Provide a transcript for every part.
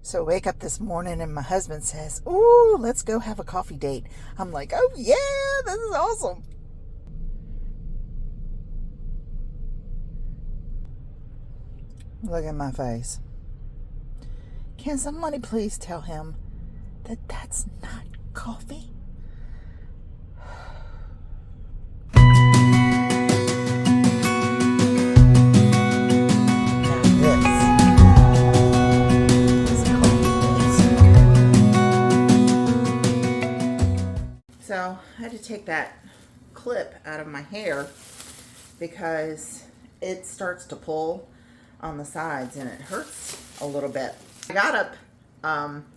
So I wake up this morning and my husband says, "Ooh, let's go have a coffee date." I'm like, "Oh yeah, this is awesome." Look at my face. Can somebody please tell him that that's not coffee? Now this is coffee. So I had to take that clip out of my hair because it starts to pull on the sides and it hurts a little bit. I got up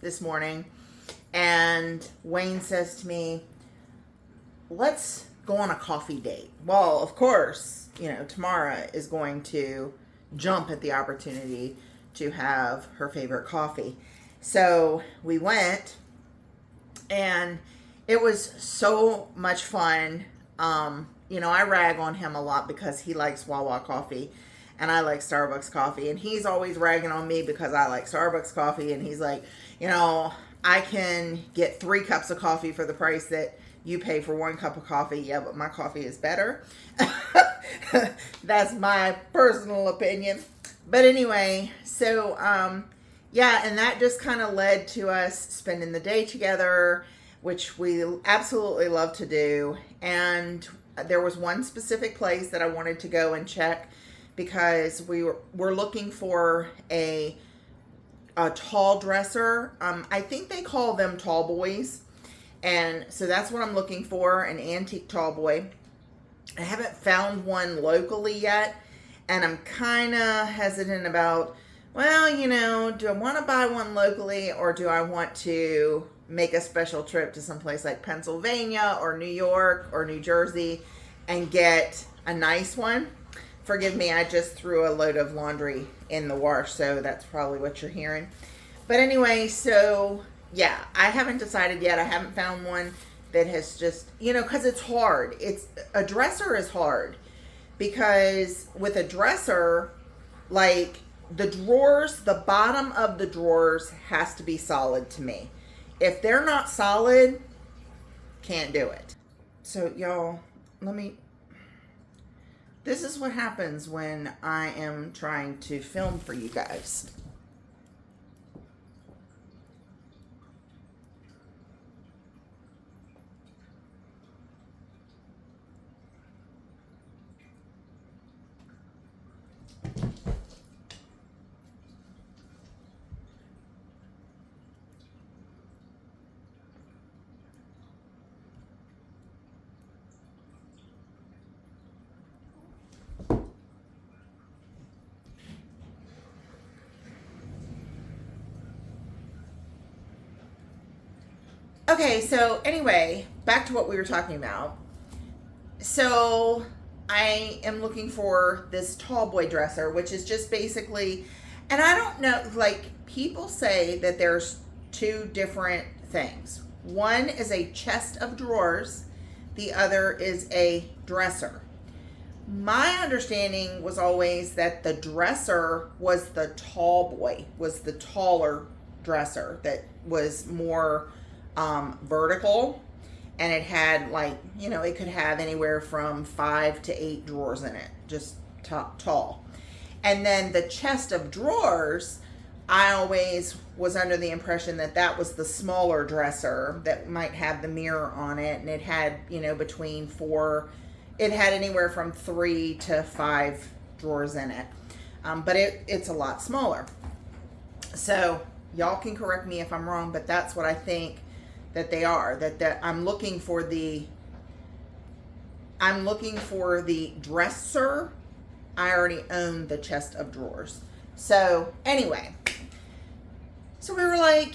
this morning and Wayne says to me, "Let's go on a coffee date." Well, of course, Tamara is going to jump at the opportunity to have her favorite coffee. So we went and it was so much fun. I rag on him a lot because he likes Wawa coffee and I like Starbucks coffee. And he's always ragging on me because I like Starbucks coffee. And he's like, I can get 3 cups of coffee for the price that you pay for 1 cup of coffee. Yeah, but my coffee is better. That's my personal opinion. But anyway, so, yeah, and that just kind of led to us spending the day together, which we absolutely love to do. And there was one specific place that I wanted to go and check because we're looking for a tall dresser. I think they call them tall boys. And so that's what I'm looking for, an antique tall boy. I haven't found one locally yet. And I'm kind of hesitant about, do I want to buy one locally or do I want to make a special trip to someplace like Pennsylvania or New York or New Jersey and get a nice one? Forgive me, I just threw a load of laundry in the wash, so that's probably what you're hearing. But anyway, so yeah, I haven't decided yet. I haven't found one that has just, because it's hard. A dresser is hard because with a dresser, like the drawers, the bottom of the drawers has to be solid to me. If they're not solid, can't do it. So y'all, this is what happens when I am trying to film for you guys. Okay, so anyway, back to what we were talking about. So I am looking for this tall boy dresser, which is just basically, and I don't know, like people say that there's 2 different things. One is a chest of drawers, the other is a dresser. My understanding was always that the dresser was the tall boy, was the taller dresser that was more vertical, and it had it could have anywhere from 5 to 8 drawers in it, just tall. And then the chest of drawers, I always was under the impression that that was the smaller dresser that might have the mirror on it, and it had between 4, it had anywhere from 3 to 5 drawers in it, but it's a lot smaller. So y'all can correct me if I'm wrong, but that's what I think that they are. That I'm looking for the dresser. I already own the chest of drawers. So anyway, so we were like,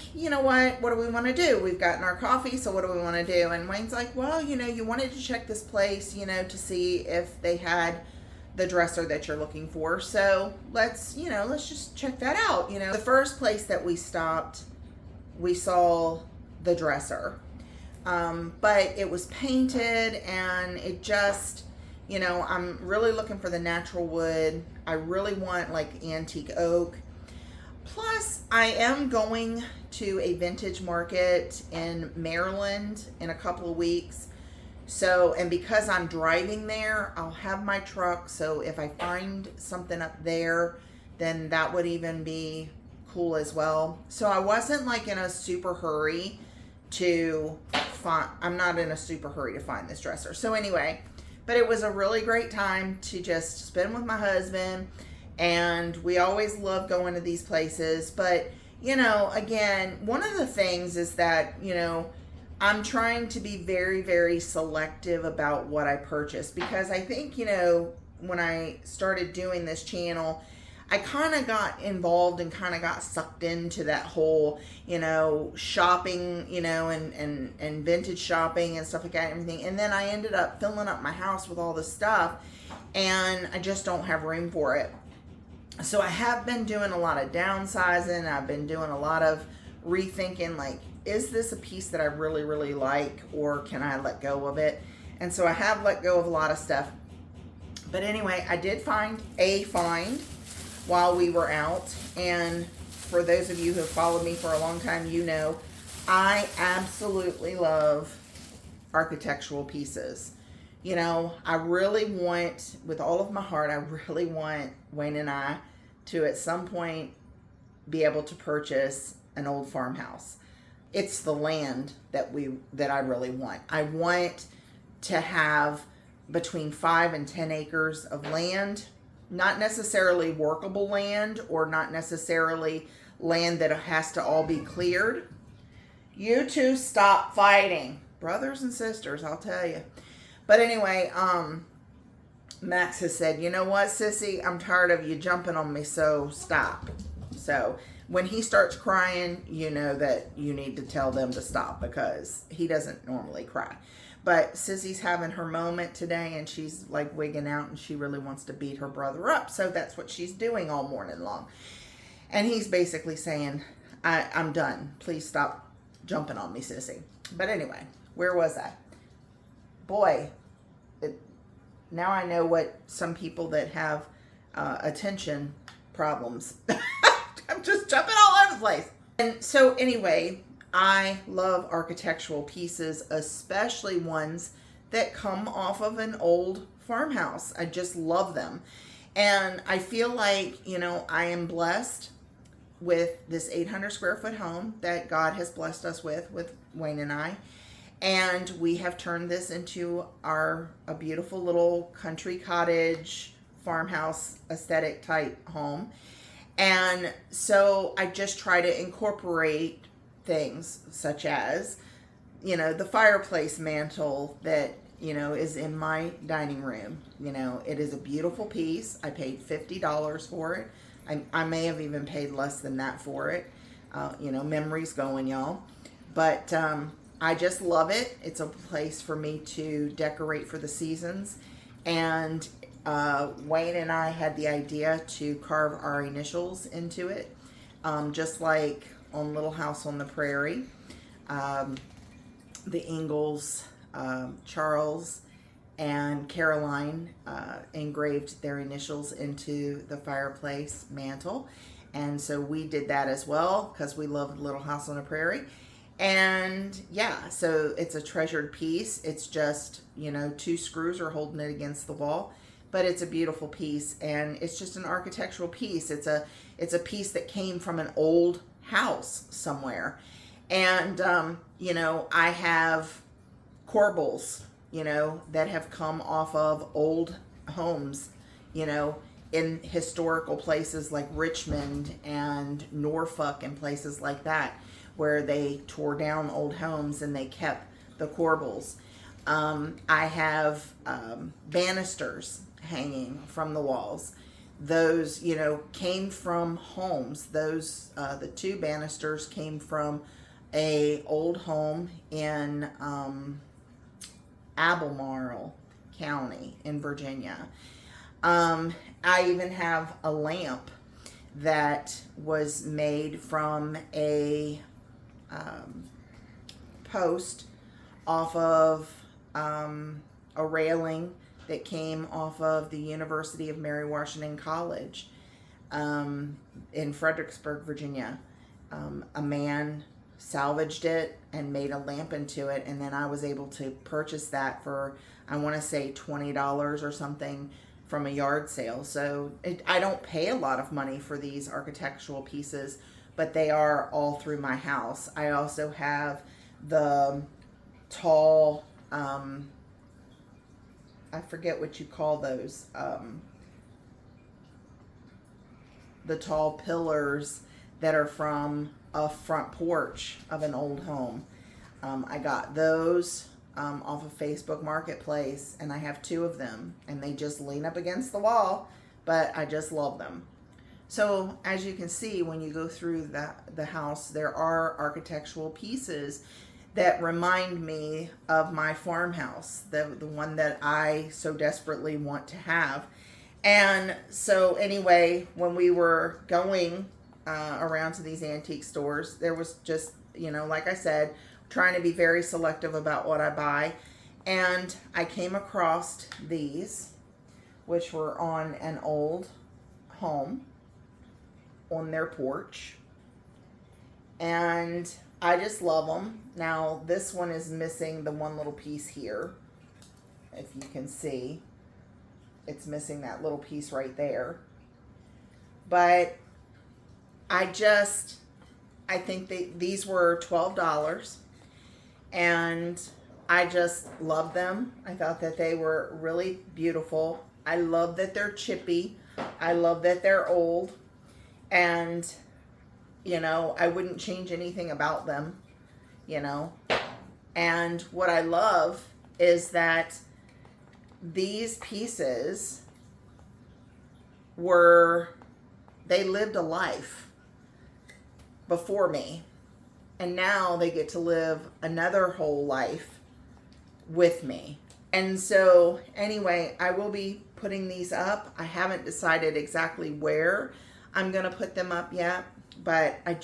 what do we want to do? We've gotten our coffee, so what do we want to do? And Wayne's like, well, you wanted to check this place, to see if they had the dresser that you're looking for. So let's just check that out. The first place that we stopped, we saw the dresser. But it was painted and it just, I'm really looking for the natural wood. I really want like antique oak. Plus, I am going to a vintage market in Maryland in a couple of weeks. So, and because I'm driving there, I'll have my truck. So if I find something up there, then that would even be cool as well. So I wasn't like in a super hurry to find, I'm not in a super hurry to find this dresser. So anyway, but it was a really great time to just spend with my husband. And we always love going to these places. But, you know, again, one of the things is that, you know, I'm trying to be very, very selective about what I purchase, because I think, you know, when I started doing this channel, I kind of got involved and kind of got sucked into that whole, you know, shopping, you know, and vintage shopping and stuff like that and everything. And then I ended up filling up my house with all this stuff, and I just don't have room for it. So I have been doing a lot of downsizing. I've been doing a lot of rethinking, like, is this a piece that I really, really like, or can I let go of it? And so I have let go of a lot of stuff. But anyway, I did find a find while we were out. And for those of you who have followed me for a long time, you know, I absolutely love architectural pieces. You know, I really want, with all of my heart, I really want Wayne and I to at some point be able to purchase an old farmhouse. It's the land that I really want. I want to have between 5 and 10 acres of land, not necessarily workable land, or not necessarily land that has to all be cleared. You two stop fighting, brothers and sisters, I'll tell you. But anyway, Max has said, you know what, sissy, I'm tired of you jumping on me, so stop. So when he starts crying, you know that you need to tell them to stop, because he doesn't normally cry. But Sissy's having her moment today, and she's like wigging out, and she really wants to beat her brother up. So that's what she's doing all morning long. And he's basically saying, I'm done. Please stop jumping on me, Sissy. But anyway, where was I? Boy, now I know what some people that have attention problems. I'm just jumping all over the place. And so anyway, I love architectural pieces, especially ones that come off of an old farmhouse. I just love them. And I feel like, you know, I am blessed with this 800 square foot home that God has blessed us with Wayne and I. And we have turned this into a beautiful little country cottage farmhouse aesthetic type home. And so I just try to incorporate things such as, you know, the fireplace mantle that, you know, is in my dining room. You know, it is a beautiful piece. I paid $50 for it. I may have even paid less than that for it. You know, memories going, y'all. But I just love it. It's a place for me to decorate for the seasons. And Wayne and I had the idea to carve our initials into it, just like on Little House on the Prairie. The Ingalls, Charles and Caroline engraved their initials into the fireplace mantle. And so we did that as well, because we loved Little House on the Prairie. And yeah, so it's a treasured piece. It's just, you know, 2 screws are holding it against the wall, but it's a beautiful piece, and it's just an architectural piece. It's a piece that came from an old house somewhere. And you know, I have corbels, you know, that have come off of old homes, you know, in historical places like Richmond and Norfolk and places like that, where they tore down old homes and they kept the corbels. I have banisters hanging from the walls. Those, you know, came from homes. Those, the 2 banisters came from a old home in Albemarle County in Virginia. I even have a lamp that was made from a post off of a railing that came off of the University of Mary Washington College in Fredericksburg, Virginia. a man salvaged it and made a lamp into it, and then I was able to purchase that for, I want to say $20 or something from a yard sale. So I don't pay a lot of money for these architectural pieces, but they are all through my house. I also have the tall, I forget what you call those, the tall pillars that are from a front porch of an old home. I got those off of Facebook Marketplace, and I have 2 of them, and they just lean up against the wall, but I just love them. So as you can see, when you go through the house, there are architectural pieces that remind me of my farmhouse, the one that I so desperately want to have. And so anyway, when we were going around to these antique stores, there was just, like I said, trying to be very selective about what I buy. And I came across these, which were on an old home on their porch. And I just love them. Now, this one is missing the one little piece here. If you can see, it's missing that little piece right there. But I think these were $12. And I just love them. I thought that they were really beautiful. I love that they're chippy. I love that they're old. And, I wouldn't change anything about them, And what I love is that these pieces they lived a life before me. And now they get to live another whole life with me. And so anyway, I will be putting these up. I haven't decided exactly where I'm going to put them up yet, but I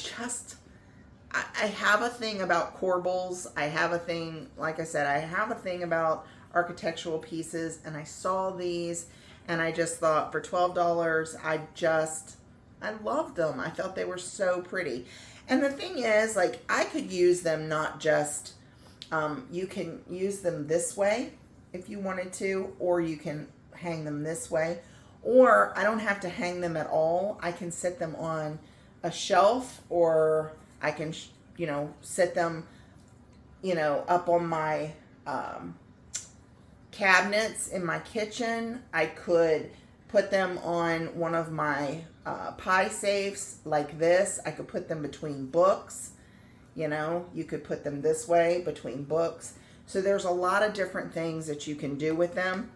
have a thing about corbels. I have a thing, like I said, I have a thing about architectural pieces, and I saw these and I just thought for $12, I loved them. I thought they were so pretty. And the thing is, like, I could use them not just, you can use them this way if you wanted to, or you can hang them this way, or I don't have to hang them at all. I can sit them on a shelf, or I can, sit them, up on my cabinets in my kitchen. I could put them on one of my pie safes like this. I could put them between books. You could put them this way between books. So there's a lot of different things that you can do with them.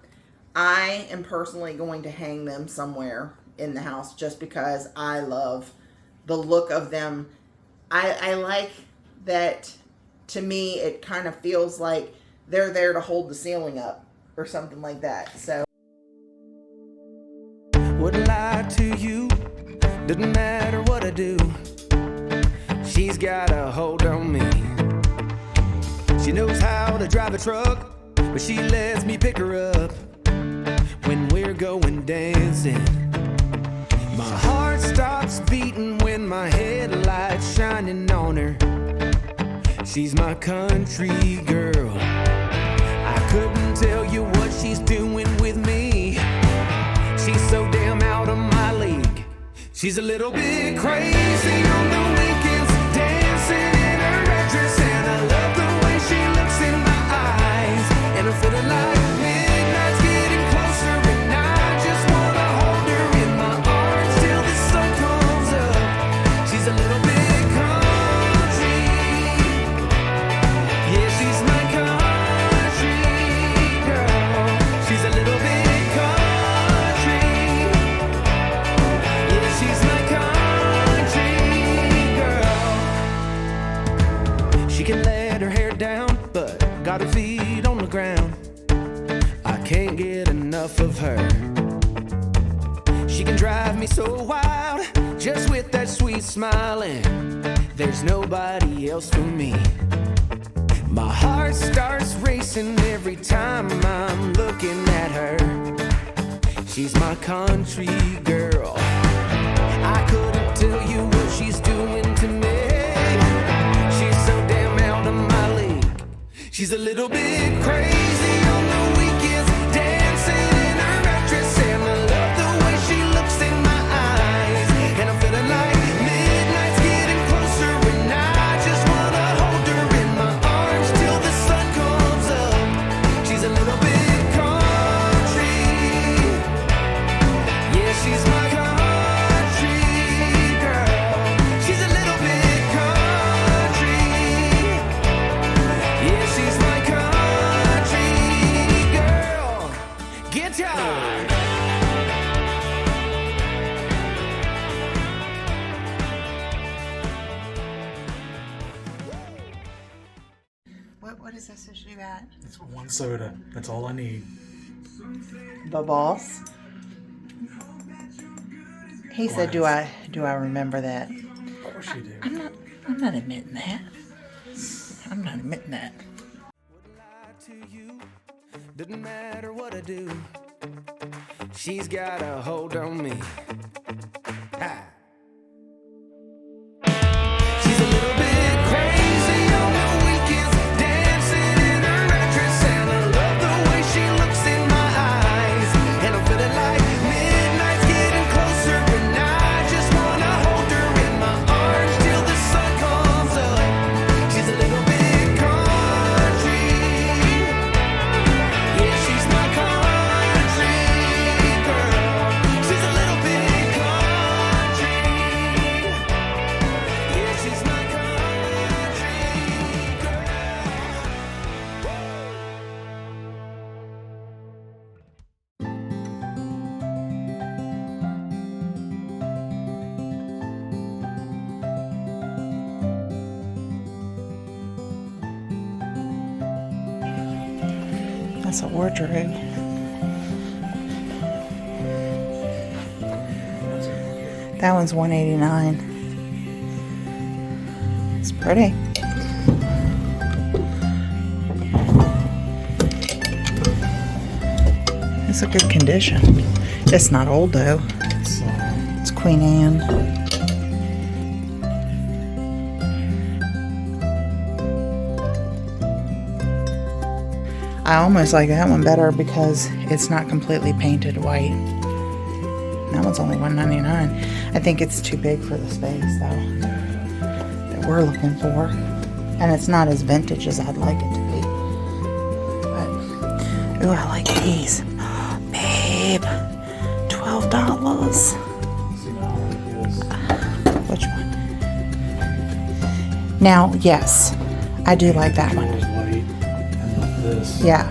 I am personally going to hang them somewhere in the house just because I love the look of them. I like that. To me, it kind of feels like they're there to hold the ceiling up or something like that. So wouldn't lie to you, doesn't matter what I do. She's got a hold on me. She knows how to drive a truck, but she lets me pick her up when we're going dancing. My heart stops beating when my headlights shining on her. She's my country girl. I couldn't tell you what she's doing with me. She's so damn out of my league. She's a little bit crazy on the weekends, dancing in her red dress, and I love the way she looks in my eyes. And I'm feeling like midnight's getting closer, and I just wanna hold her in my arms till the sun comes up. She's a little bit country. Yeah, she's my country girl. She's a little bit country. Yeah, she's my country girl. She can let her hair down, but got her feet on the ground. I can't get enough of her. She can drive me so wild, just with that sweet smile, and there's nobody else for me. My heart starts racing every time I'm looking at her. She's my country girl. I couldn't tell you what she's doing to me. She's a little bit crazy on the weekends, dancing in her mattress, and I love the way she looks in my eyes. And I'm feeling like midnight's getting closer, and I just wanna hold her in my arms till the sun comes up. She's a little bit country, yeah, she's my country girl. She's a little bit country, yeah, she's my country girl. Guitar. What is this issue at? It's one soda. That's all I need. The boss. He said, "Do I remember that?" Of course you do. I'm not admitting that. I'm not admitting that. Wouldn't lie to you, doesn't matter what I do. She's got a hold on me. Ha. She's a little bit crazy on the weekends, dancing in her mattress, and I love the way she looks in my eyes. And I'm feeling like midnight's getting closer, and I just wanna hold her in my arms till the sun comes up. She's a little bit country, yeah, she's my country girl. She's a little bit country, yeah, she's my country girl. That's a wardrobe. That one's $189. It's pretty. It's a good condition. It's not old though. It's Queen Anne. I almost like that one better because it's not completely painted white. That one's only $1.99. I think it's too big for the space though that we're looking for. And it's not as vintage as I'd like it to be. But, ooh, I like these. Babe, $12. Which one? Now, yes, I do like that one. White and this. Yeah.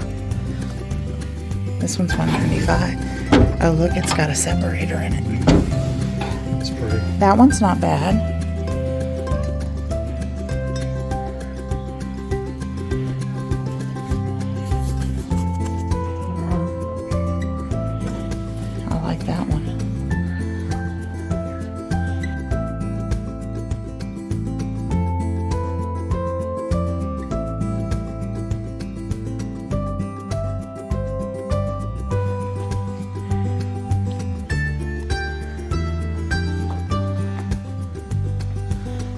This one's $195. Oh, look, it's got a separator in it. It's pretty. That one's not bad. I like that one.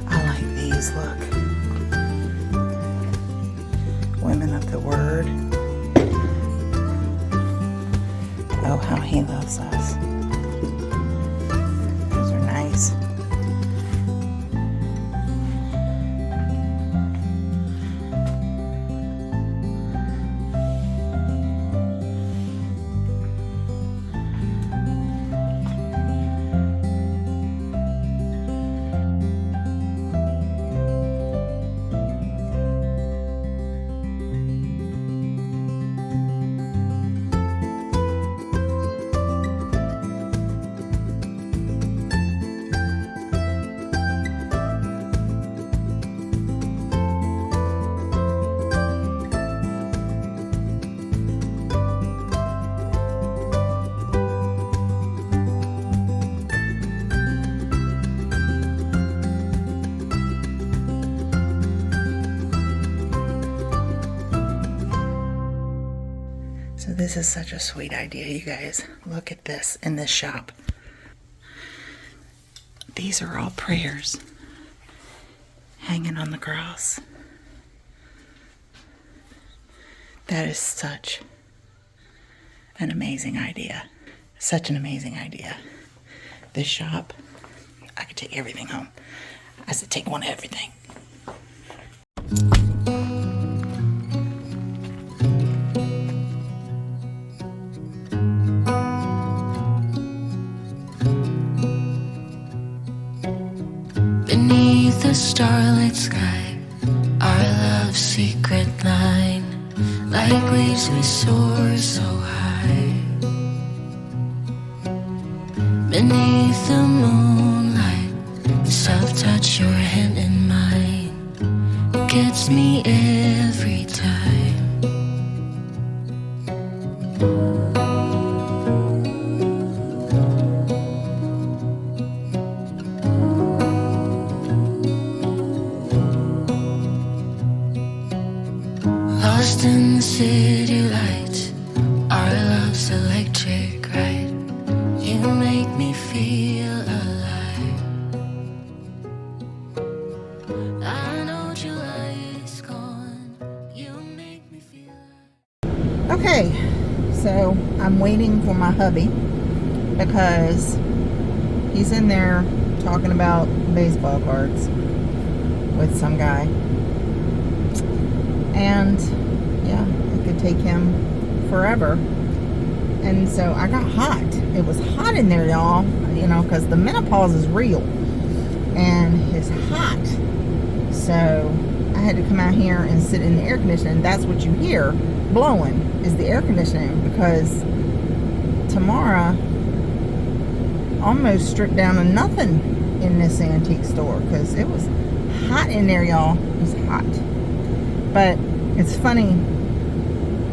I like these, look. Women of the Word. Oh, how he loves us. Those are nice. So this is such a sweet idea, you guys. Look at this in this shop. These are all prayers hanging on the cross. That is such an amazing idea. Such an amazing idea. This shop, I could take everything home. I said take one of everything. Beneath the starlit sky, our love's secret line, like leaves we soar so high. Beneath the moonlight, soft touch your hand in mine, it gets me every time. Lost in the city lights, our love's electric ride. You make me feel alive. I know July is gone. You make me feel alive. Okay, so I'm waiting for my hubby because he's in there talking about baseball cards with some guy. And yeah, it could take him forever. And so I got hot. It was hot in there, y'all, you know, because the menopause is real and it's hot. So I had to come out here and sit in the air conditioning. That's what you hear blowing is the air conditioning, because tomorrow almost stripped down to nothing in this antique store because it was hot in there, y'all. It was hot. But it's funny,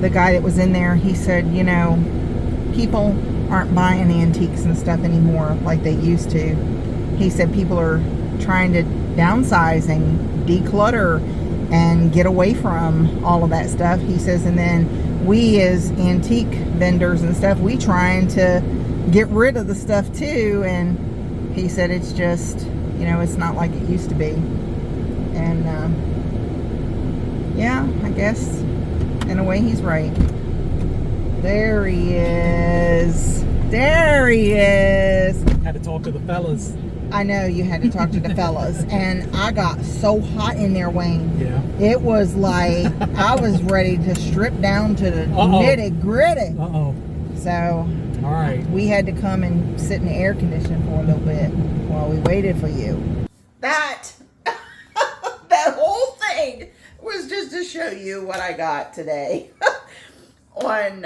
the guy that was in there, he said, you know, people aren't buying antiques and stuff anymore like they used to. He said people are trying to downsize and declutter and get away from all of that stuff. He says, and then we as antique vendors and stuff, we trying to get rid of the stuff too. And he said it's just, you know, it's not like it used to be. And yeah, I guess in a way he's right. There he is. There he is. Had to talk to the fellas. I know you had to talk to the fellas. And I got so hot in there, Wayne. Yeah. It was like I was ready to strip down to the nitty gritty. Uh-oh. So All right. we had to come and sit in the air conditioning for a little bit while we waited for you. That whole thing was just to show you what I got today on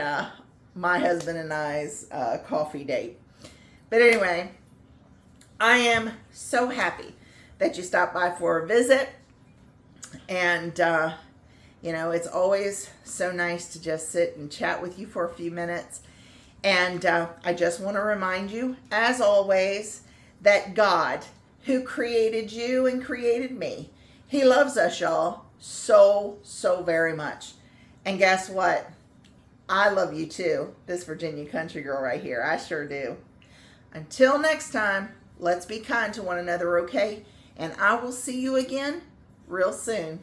my husband and I's coffee date. But anyway, I am so happy that you stopped by for a visit. And, you know, it's always so nice to just sit and chat with you for a few minutes. And I just want to remind you, as always, that God, who created you and created me, He loves us, y'all, so, so very much. And guess what? I love you too, this Virginia country girl right here. I sure do. Until next time, let's be kind to one another, okay? And I will see you again real soon.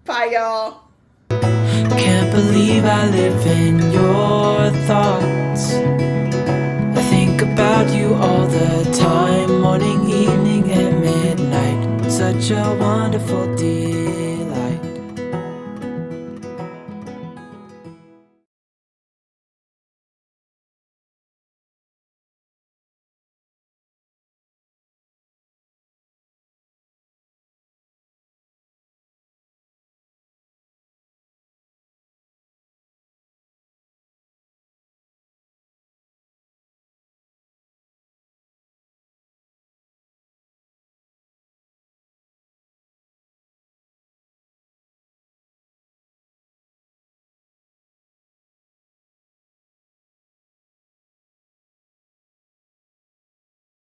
Bye, y'all. Can't believe I live in your thoughts. I think about you all the time, morning, evening, and midnight. Such a wonderful day.